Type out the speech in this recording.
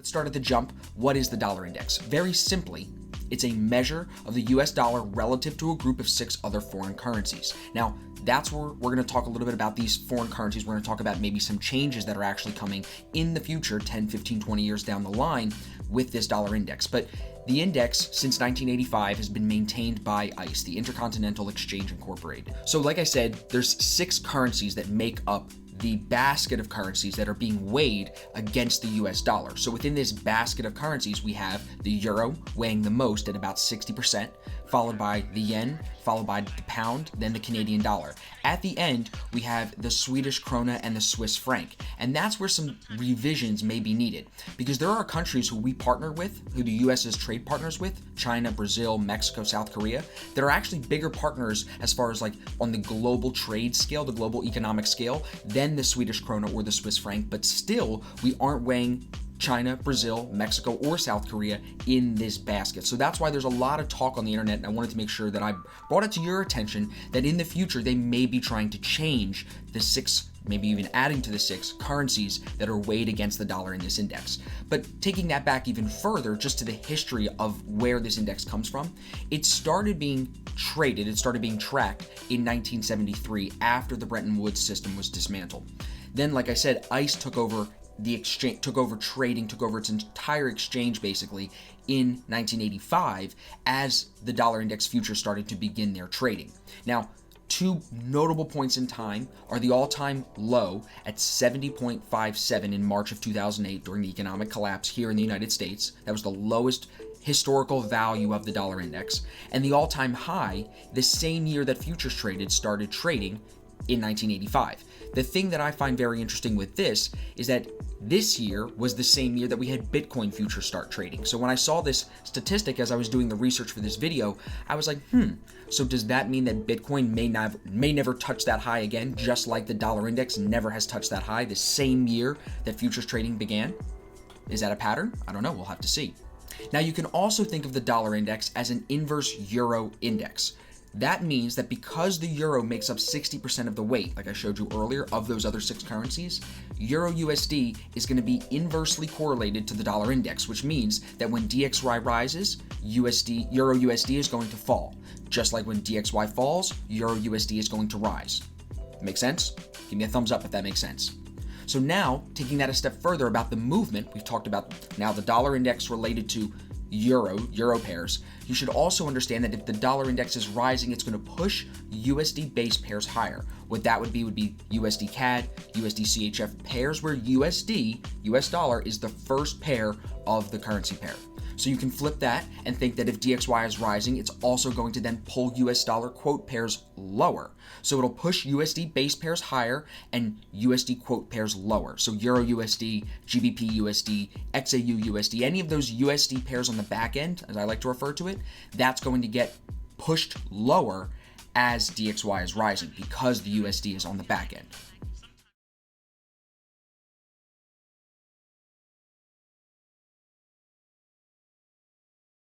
Let's start at the jump. What is the dollar index? Very simply, it's a measure of the US dollar relative to a group of 6 other foreign currencies. Now, that's where we're going to talk a little bit about these foreign currencies. We're going to talk about maybe some changes that are actually coming in the future, 10, 15, 20 years down the line with this dollar index. But the index since 1985 has been maintained by ICE, the Intercontinental Exchange Incorporated. So like I said, there's 6 currencies that make up the basket of currencies that are being weighed against the US dollar. So within this basket of currencies, we have the euro weighing the most at about 60%, followed by the yen, followed by the pound, then the Canadian dollar. At the end, we have the Swedish krona and the Swiss franc. And that's where some revisions may be needed, because there are countries who we partner with, who the US is trade partners with, China, Brazil, Mexico, South Korea, that are actually bigger partners as far as like on the global trade scale, the global economic scale, than the Swedish krona or the Swiss franc, but still we aren't weighing China, Brazil, Mexico, or South Korea in this basket. So that's why there's a lot of talk on the internet, and I wanted to make sure that I brought it to your attention that in the future they may be trying to change the 6, maybe even adding to the 6 currencies that are weighed against the dollar in this index. But taking that back even further, just to the history of where this index comes from, it started being traded, it started being tracked in 1973 after the Bretton Woods system was dismantled. Then, like I said, ICE took over the exchange, took over trading, took over its entire exchange basically in 1985 as the dollar index futures started to begin their trading. Now, 2 notable points in time are the all-time low at 70.57 in March of 2008 during the economic collapse here in the United States. That was the lowest historical value of the dollar index, and the all-time high the same year that futures traded started trading in 1985. The thing that I find very interesting with this is that this year was the same year that we had Bitcoin futures start trading. So when I saw this statistic as I was doing the research for this video, I was like, so does that mean that Bitcoin may never touch that high again, just like the dollar index never has touched that high the same year that futures trading began? Is that a pattern? I don't know. We'll have to see. Now, you can also think of the dollar index as an inverse euro index. That means that because the euro makes up 60% of the weight, like I showed you earlier, of those other 6 currencies, Euro USD is going to be inversely correlated to the dollar index, which means that when DXY rises, Euro USD is going to fall. Just like when DXY falls, Euro USD is going to rise. Make sense? Give me a thumbs up if that makes sense. So now, taking that a step further about the movement, we've talked about now the dollar index related to euro pairs. You should also understand that if the dollar index is rising, it's going to push USD base pairs higher. What that would be USD CAD, USD CHF pairs, where USD, US dollar, is the first pair of the currency pair. So you can flip that and think that if DXY is rising, it's also going to then pull US dollar quote pairs lower. So it'll push USD base pairs higher and USD quote pairs lower. So Euro USD, GBP USD, XAU USD, any of those USD pairs on the back end, as I like to refer to it, that's going to get pushed lower as DXY is rising because the USD is on the back end.